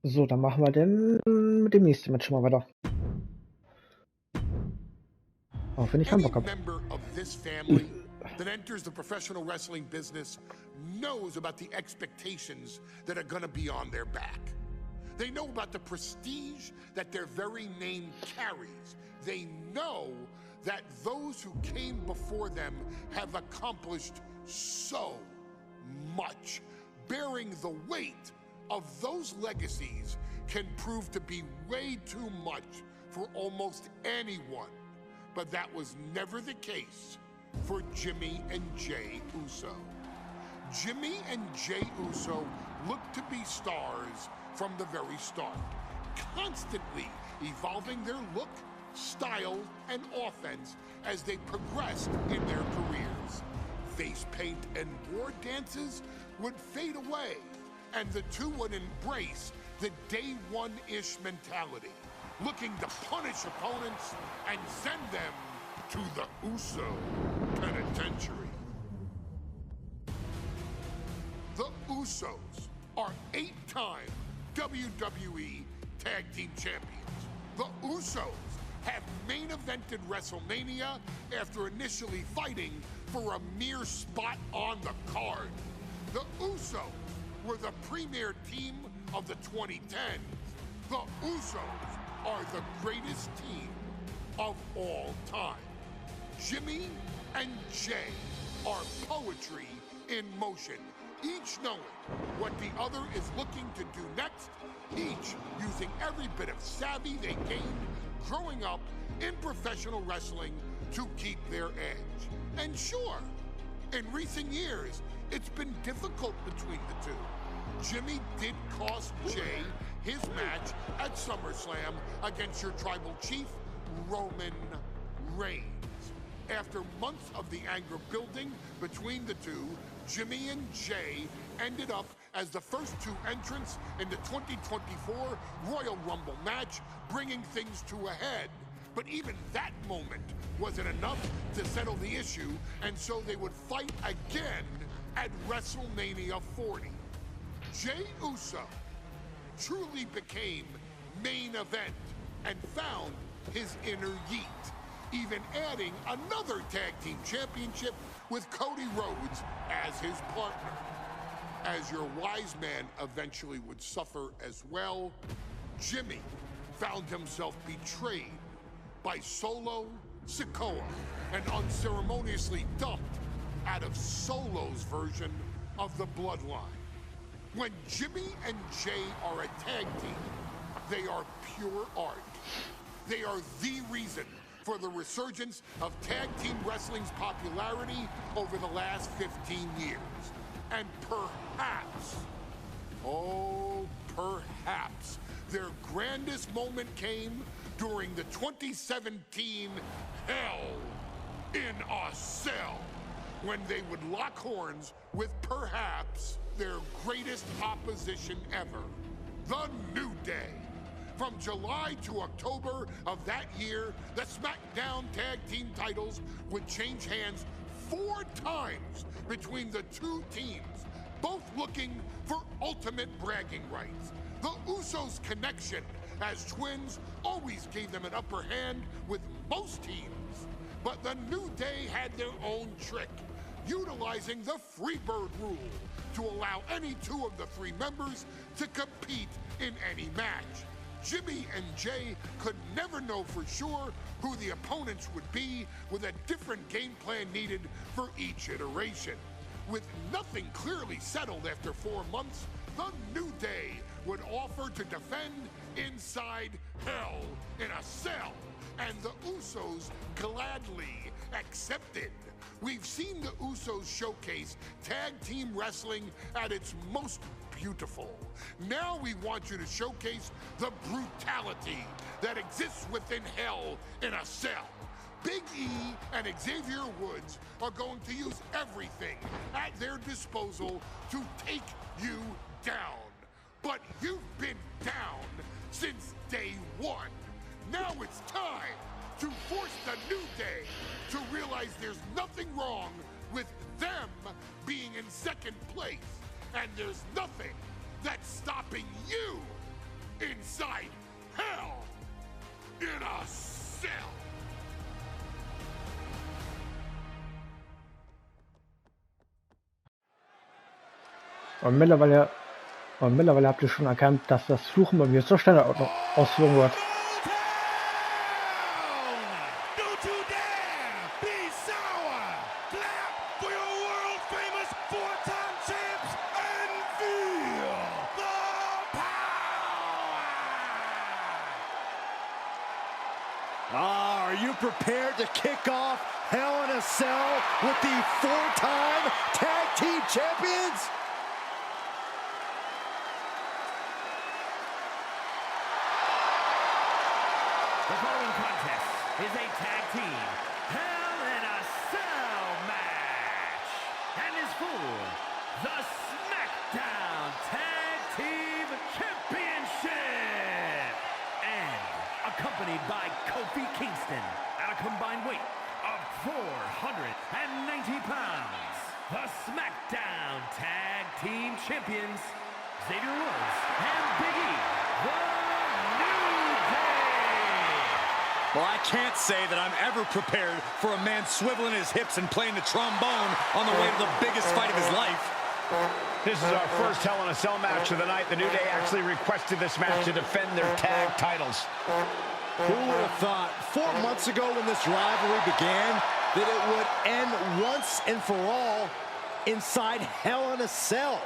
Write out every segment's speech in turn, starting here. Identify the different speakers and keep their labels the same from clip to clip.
Speaker 1: So, dann machen wir denn mit dem nächsten Match schon mal weiter. Auch wenn ich keinen
Speaker 2: Any
Speaker 1: Bock habe.
Speaker 2: member of this family that enters the professional wrestling business knows about the expectations that are going to be on their back. They know about the prestige that their very name carries. They know that those who came before them have accomplished so much. Bearing the weight of those legacies can prove to be way too much for almost anyone. But that was never the case for Jimmy and Jey Uso. Jimmy and Jey Uso looked to be stars from the very start, constantly evolving their look, style, and offense as they progressed in their careers. Face paint and war dances would fade away, and the two would embrace the day one-ish mentality, looking to punish opponents and send them to the Uso Penitentiary. The Usos are 8-time WWE Tag Team Champions. The Usos have main evented WrestleMania after initially fighting for a mere spot on the card. The Usos were the premier team of the 2010s. The Usos are the greatest team of all time. Jimmy and Jey are poetry in motion, each knowing what the other is looking to do next, each using every bit of savvy they gained growing up in professional wrestling to keep their edge. And sure, in recent years, it's been difficult between the two. Jimmy did cost Jey his match at SummerSlam against your tribal chief, Roman Reigns. After months of the anger building between the two, Jimmy and Jey ended up as the first two entrants in the 2024 Royal Rumble match, bringing things to a head. But even that moment wasn't enough to settle the issue, and so they would fight again at WrestleMania 40. Jey Uso truly became main event and found his inner yeet, even adding another tag team championship with Cody Rhodes as his partner. As your wise man eventually would suffer as well, Jimmy found himself betrayed by Solo Sikoa and unceremoniously dumped out of Solo's version of the Bloodline. When Jimmy and Jey are a tag team, they are pure art. They are the reason for the resurgence of tag team wrestling's popularity over the last 15 years. And perhaps, oh, perhaps, their grandest moment came during the 2017 Hell in a Cell, when they would lock horns with perhaps their greatest opposition ever, The New Day. From July to October of that year, the SmackDown Tag Team titles would change hands 4 times between the two teams, both looking for ultimate bragging rights. The Usos' connection as twins always gave them an upper hand with most teams. But the New Day had their own trick, utilizing the Freebird rule to allow any two of the 3 members to compete in any match. Jimmy and Jey could never know for sure who the opponents would be, with a different game plan needed for each iteration. With nothing clearly settled after 4 months, the New Day would offer to defend inside Hell in a Cell, and the Usos gladly accepted. We've seen the Usos showcase tag team wrestling at its most beautiful. Now we want you to showcase the brutality that exists within Hell in a Cell. Big E and Xavier Woods are going to use everything at their disposal to take you down. But you've been down since day one. Now it's time to force the New Day to realize there's nothing wrong with them being in second place. And there's nothing that's stopping you
Speaker 1: Und mittlerweile habt ihr schon erkannt, dass das Fluchen bei mir so schnell ausführen wird.
Speaker 3: Don't you dare be sour. Clap for your world famous four-time champs and feel the power. Are you prepared to kick off Hell in a Cell with the four-time tag team champions?
Speaker 4: The following contest is a tag team Hell in a Cell match and is for the SmackDown Tag Team Championship and accompanied by Kofi Kingston at a combined weight of 490 pounds. The SmackDown Tag Team Champions, Xavier Woods and Big E, the New Day.
Speaker 3: Well, I can't say that I'm ever prepared for a man swiveling his hips and playing the trombone on the way to the biggest fight of his life.
Speaker 5: This is our first Hell in a Cell match of the night. The New Day actually requested this match to defend their tag titles.
Speaker 6: Who would have thought 4 months ago when this rivalry began that it would end once and for all inside Hell in a Cell?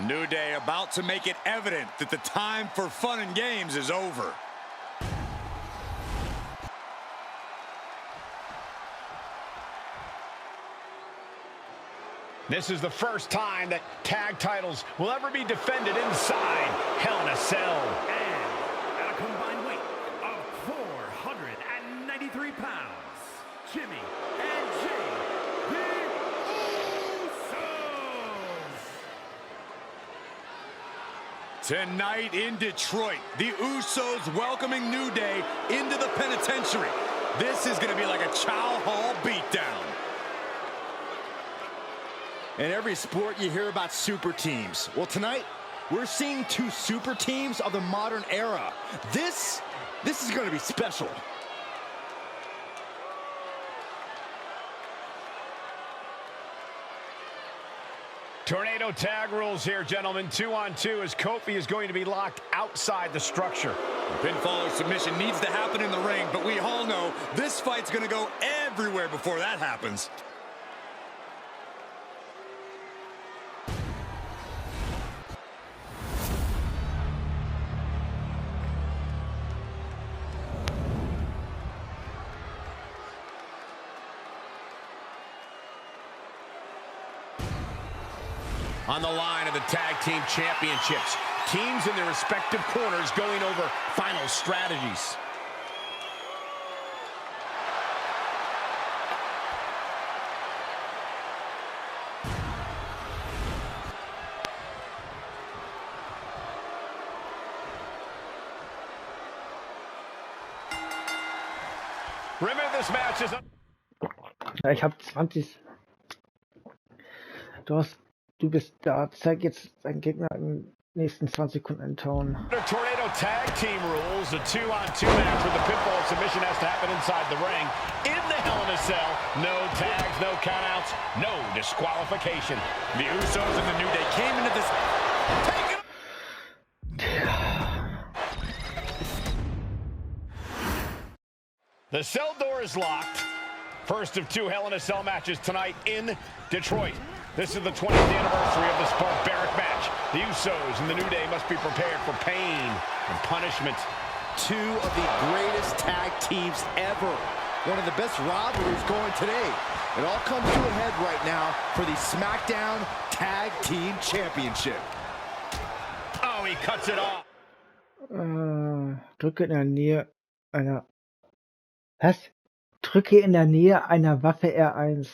Speaker 3: New Day about to make it evident that the time for fun and games is over.
Speaker 5: This is the first time that tag titles will ever be defended inside Hell in a Cell.
Speaker 4: And at a combined weight of 493 pounds, Jimmy and Jay, the Usos.
Speaker 3: Tonight in Detroit, the Usos welcoming New Day into the penitentiary. This is going to be like a Chow Hall beatdown.
Speaker 6: In every sport, you hear about super teams. Well, tonight, we're seeing two super teams of the modern era. This is going to be special.
Speaker 5: Tornado tag rules here, gentlemen. 2-on-2 as Kofi is going to be locked outside the structure.
Speaker 3: The pinfall or submission needs to happen in the ring, but we all know this fight's going to go everywhere before that happens.
Speaker 5: On the line of the Tag Team Championships, teams in their respective corners going over final strategies. Remember, this match is...
Speaker 1: Ja, ich habe 20. Du bist da. Zeig jetzt deinen Gegner in den nächsten 20 Sekunden enthauen.
Speaker 5: Tornado tag team rules, a 2-on-2 match with the pinfall submission has to happen inside the ring. In the Hell in a Cell, no tags, no countouts, no disqualification. The Usos and the New Day came into this... The cell door is locked. First of two Hell in a Cell matches tonight in Detroit. This is the 20th anniversary of this barbaric match. The Usos and the New Day must be prepared for pain and punishment.
Speaker 6: Two of the greatest tag teams ever. One of the best rivalries going today. It all comes to a head right now for the SmackDown Tag Team Championship.
Speaker 5: Oh, he cuts it off.
Speaker 1: Drücke in der Nähe einer... Was? Drücke in der Nähe einer Waffe R1.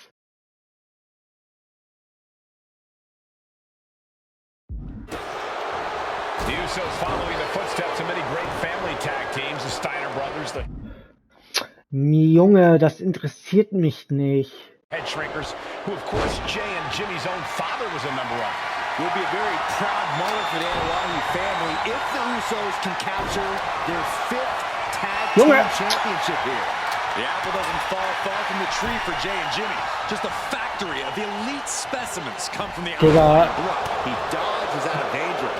Speaker 5: The Usos following the footsteps of many great family tag teams, the Steiner brothers, the
Speaker 1: Junge, das interessiert mich nicht.
Speaker 5: Head Shrinkers, who of course Jay and Jimmy's own father was a member of.
Speaker 6: It would be a very proud moment for the Anoa'i family if the Usos can capture their 5th Tag Team Championship here.
Speaker 3: The apple doesn't fall far from the tree for Jay and Jimmy. Just a factory of elite specimens come from the
Speaker 1: Digga.
Speaker 6: He dodges out of danger.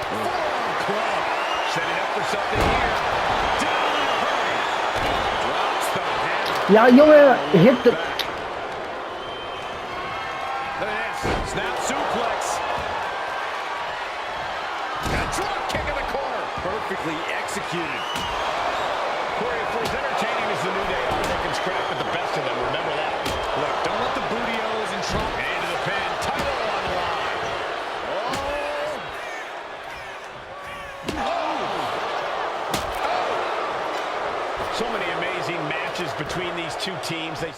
Speaker 3: Forearm club. Setting up for something here. Down in a hurry. Drops the hammer.
Speaker 1: Ja, Junge, hit the...
Speaker 3: Look at this. Snap suplex. And a drop kick in the corner. Perfectly executed.
Speaker 5: Corey, for as entertaining as the New Day are, they can scrap at the best of them. Remember that.
Speaker 3: Look, don't let the bootios and Trump
Speaker 5: Into the pin. Title on the line. So many amazing matches between these two teams. They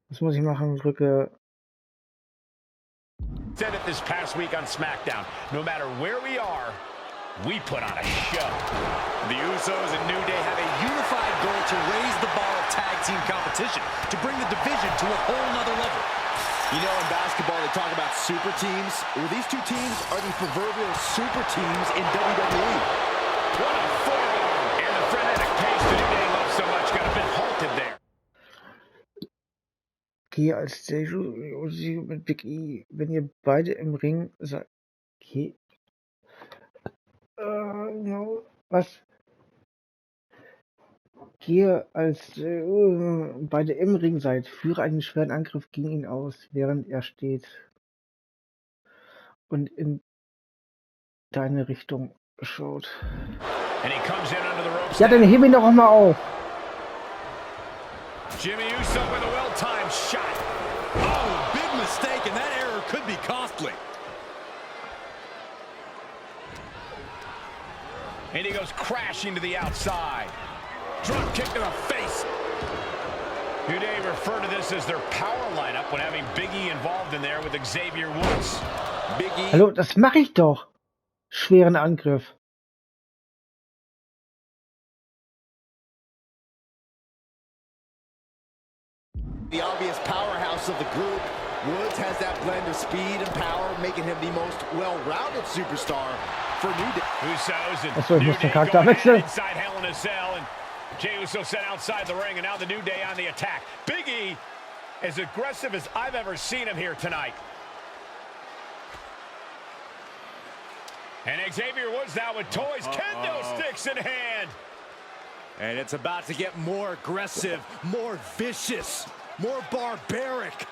Speaker 1: Was muss ich machen? Drücke...
Speaker 5: said it this past week on SmackDown. No matter where we are, we put on a show.
Speaker 3: The Usos and New Day have a unified goal to raise the bar of tag team competition, to bring the division to a whole nother level.
Speaker 6: You know, in basketball, they talk about super teams. Well, these two teams are the proverbial super teams in WWE.
Speaker 5: What a forearm! And the frenetic pace the New Day loves so much got a bit halted there.
Speaker 1: Okay, als Jey mit Big E, wenn ihr beide im Ring seid... Okay. No, was? Gehe, als beide im Ring seid, führe einen schweren Angriff gegen ihn aus, während er steht und in deine Richtung schaut.
Speaker 5: And he comes in under the ropes.
Speaker 1: Ja, dann heb ihn doch auch mal auf.
Speaker 5: Jimmy Uso with a well-timed shot.
Speaker 3: Oh, big mistake, and that error could be costly.
Speaker 5: And he goes crashing to the outside. Drop kick to the face. New Day refer to this as their power lineup when having Big E involved in there with Xavier Woods.
Speaker 6: Big E.
Speaker 1: Hallo, das mache ich doch. Schweren Angriff.
Speaker 6: The obvious powerhouse of the group. Woods has that blend of speed and power, making him the most well-rounded superstar for New Day.
Speaker 5: Usos and
Speaker 1: Achso, ich
Speaker 5: New
Speaker 1: muss den
Speaker 5: Day
Speaker 1: Charakter
Speaker 5: going
Speaker 1: wechseln.
Speaker 5: inside Hell in a Cell, and Jey Uso sent outside the ring, and now the New Day on the attack. Big E, as aggressive as I've ever seen him here tonight. And Xavier Woods now with toys, kendo sticks in hand.
Speaker 3: And it's about to get more aggressive, more vicious, more barbaric.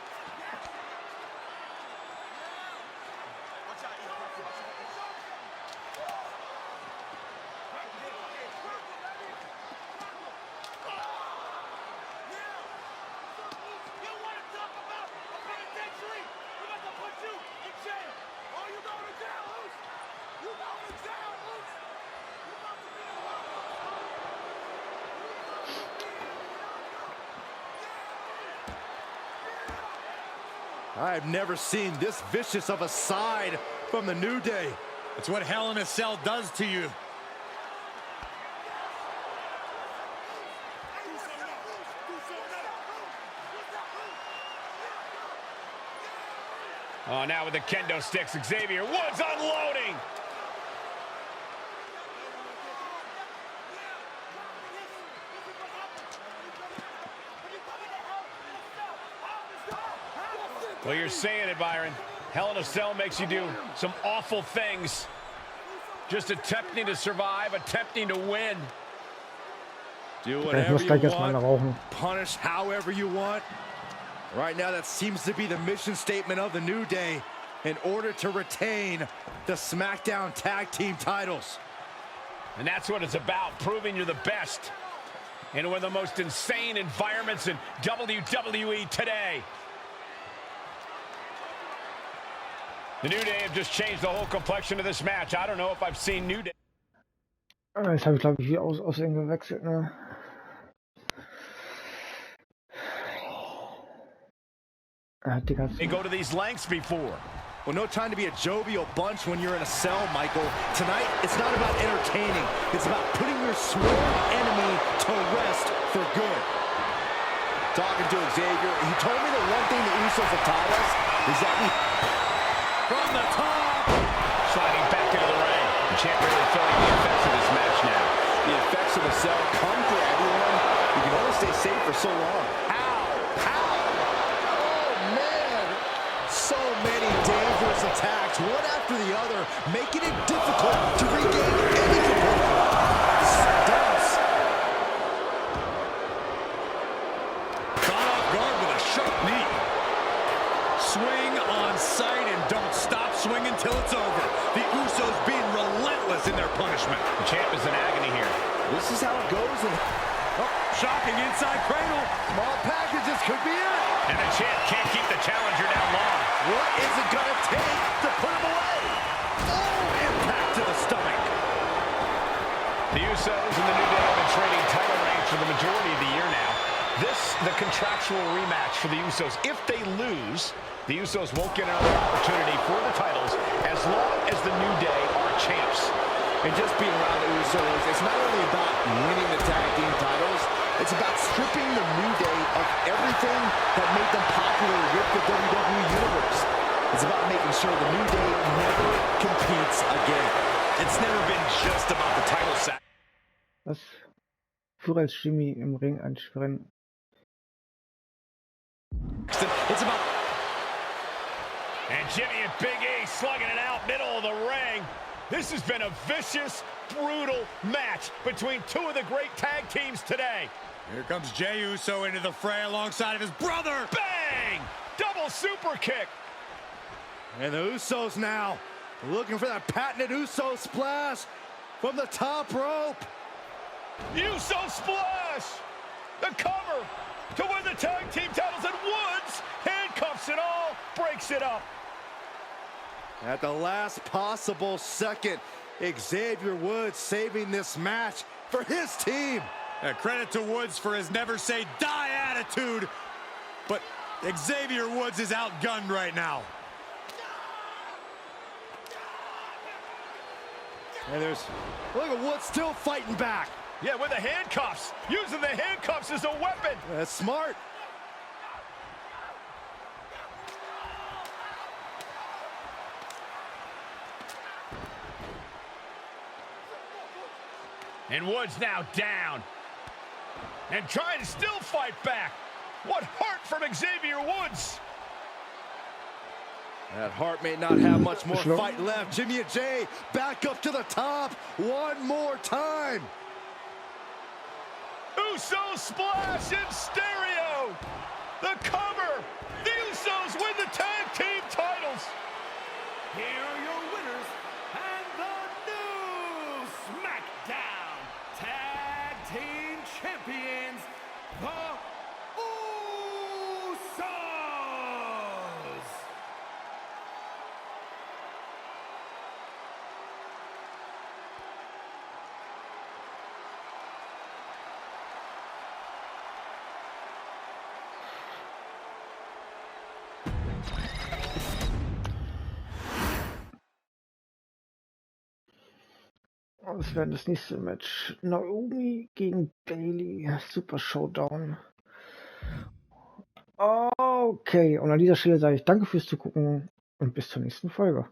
Speaker 3: I've never seen this vicious of a side from the New Day. It's what Hell in a Cell does to you.
Speaker 5: Oh, now with the kendo sticks, Xavier Woods unloading. Well, you're saying it, Byron. Hell in a Cell makes you do some awful things. Just attempting to survive, attempting to win.
Speaker 3: Do
Speaker 1: Ich
Speaker 3: whatever
Speaker 1: muss
Speaker 3: you
Speaker 1: gleich erstmal
Speaker 3: want,
Speaker 1: rauchen.
Speaker 3: punish however you want. Right now, that seems to be the mission statement of the New Day in order to retain the SmackDown Tag Team titles.
Speaker 5: And that's what it's about, proving you're the best in one of the most insane environments in WWE today. The New Day have just changed the whole complexion of this match. I don't know if I've seen New Day.
Speaker 1: Jetzt habe ich, glaube ich, hier Aussehen gewechselt, ne? Digga.
Speaker 5: They go to these lengths before.
Speaker 3: Well, no time to be a jovial bunch when you're in a cell, Michael. Tonight, it's not about entertaining. It's about putting your sworn enemy to rest for good.
Speaker 6: Talking to Xavier, he told me the one thing the Usos have taught us is that we...
Speaker 3: From the top!
Speaker 5: Sliding back into the ring. The champ really feeling the effects of this match now.
Speaker 6: The effects of the cell come for everyone. You can stay safe for so long. How? Oh, man. So many dangerous attacks, one after the other, making it difficult to regain any composure. Stumps.
Speaker 3: Caught off guard with a sharp knee. Swing on sight and don't stop swinging till it's over. The Usos being relentless in their punishment.
Speaker 5: The champ is in agony here.
Speaker 6: This is how it goes.
Speaker 3: Shocking inside cradle.
Speaker 6: Small packages could be it.
Speaker 5: And the champ can't keep the challenger down long.
Speaker 6: What is it going to take to put him away? Oh, impact to the stomach.
Speaker 5: The Usos and the New Day have been trading title reigns for the majority of the year now. This, the contractual rematch for the Usos. If they lose, the Usos won't get another opportunity for the titles as long as the New Day are champs.
Speaker 6: And just being around the Usos, it's not only about winning the tag team titles, it's about stripping the New Day of everything that made them popular with the WWE Universe. It's about making sure the New Day never competes again.
Speaker 3: It's never been just about the title sack.
Speaker 1: Was Führer als Jimmy im Ring anschwirren.
Speaker 3: It's about...
Speaker 5: And Jimmy and Big E slugging it out middle of the ring. This has been a vicious, brutal match between two of the great tag teams today.
Speaker 3: Here comes Jey Uso into the fray alongside of his brother.
Speaker 5: Bang! Double super kick.
Speaker 6: And the Usos now looking for that patented Uso splash from the top rope.
Speaker 5: Uso splash! The cover to win the tag team titles, and Woods handcuffs it all, breaks it up.
Speaker 6: At the last possible second, Xavier Woods saving this match for his team.
Speaker 3: Credit to Woods for his never say die attitude, but Xavier Woods is outgunned right now.
Speaker 6: And look at Woods still fighting back.
Speaker 5: Yeah, with the handcuffs, using the handcuffs as a weapon.
Speaker 6: That's smart.
Speaker 5: And Woods now down. And trying to still fight back. What heart from Xavier Woods.
Speaker 6: That heart may not have much more fight left. Jimmy and Jey back up to the top one more time.
Speaker 5: Uso splash in stereo. The cover. The Usos win the tag team titles.
Speaker 4: Here are your winners and the new SmackDown Tag Team Champions, the Usos!
Speaker 1: Das wäre das nächste Match. Naomi gegen Bayley. Super Showdown. Okay, und an dieser Stelle sage ich danke fürs Zugucken und bis zur nächsten Folge.